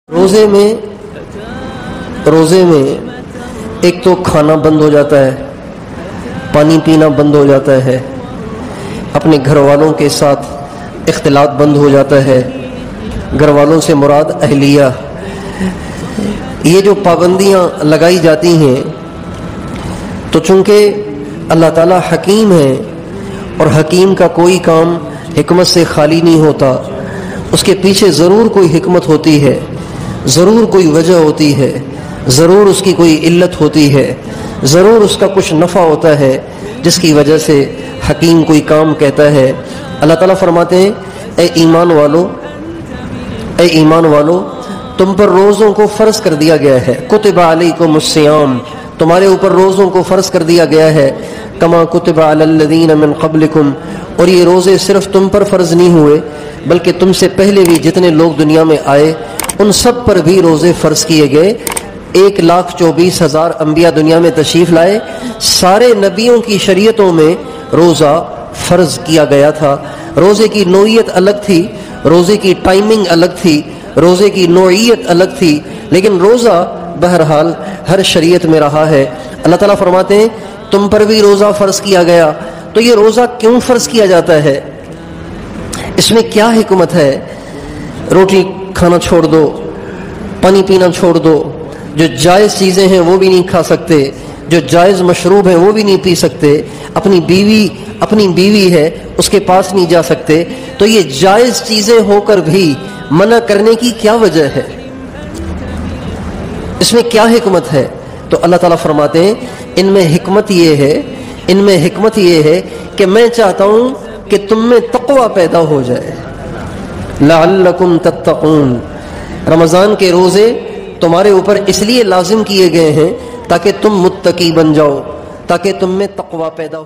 روزے میں ایک تو کھانا بند ہو جاتا ہے، پانی پینا بند ہو جاتا ہے، اپنے گھر والوں کے ساتھ اختلاط بند ہو جاتا ہے، گھر والوں سے مراد اہلیہ۔ یہ جو پابندیاں لگائی جاتی ہیں تو چونکہ اللہ تعالیٰ حکیم ہے اور حکیم کا کوئی کام حکمت سے خالی نہیں ہوتا، اس کے پیچھے ضرور کوئی حکمت ہوتی ہے، ضرور کوئی وجہ ہوتی ہے، ضرور اس کی کوئی علت ہوتی ہے، ضرور اس کا کچھ نفع ہوتا ہے جس کی وجہ سے حکیم کوئی کام کہتا ہے۔ اللہ تعالیٰ فرماتے ہیں اے ایمان والو تم پر روزوں کو فرض کر دیا گیا ہے، کتب علیکم الصیام، تمہارے اوپر روزوں کو فرض کر دیا گیا ہے، کما کتب علی الذین من قبلکم، اور یہ روزے صرف تم پر فرض نہیں ہوئے بلکہ تم سے پہلے بھی جتنے لوگ دنیا میں آئے ان سب پر بھی روزے فرض کیے گئے۔ 1,24,000 انبیاء دنیا میں تشریف لائے، سارے نبیوں کی شریعتوں میں روزہ فرض کیا گیا تھا۔ روزے کی نوعیت الگ تھی، روزے کی ٹائمنگ الگ تھی، روزے کی نوعیت الگ تھی، لیکن روزہ بہرحال ہر شریعت میں رہا ہے۔ اللہ تعالیٰ فرماتے ہیں تم پر بھی روزہ فرض کیا گیا۔ تو یہ روزہ کیوں فرض کیا جاتا ہے؟ اس میں کیا حکمت ہے؟ روٹی کھانا چھوڑ دو، پانی پینا چھوڑ دو، جو جائز چیزیں ہیں وہ بھی نہیں کھا سکتے، جو جائز مشروب ہیں وہ بھی نہیں پی سکتے، اپنی بیوی ہے اس کے پاس نہیں جا سکتے، تو یہ جائز چیزیں ہو کر بھی منع کرنے کی کیا وجہ ہے؟ اس میں کیا حکمت ہے؟ تو اللہ تعالیٰ فرماتے ہیں ان میں حکمت یہ ہے کہ میں چاہتا ہوں کہ تم میں تقوی پیدا ہو جائے، لعلکم تتقون۔ رمضان کے روزے تمہارے اوپر اس لیے لازم کیے گئے ہیں تاکہ تم متقی بن جاؤ، تاکہ تم میں تقوی پیدا ہو۔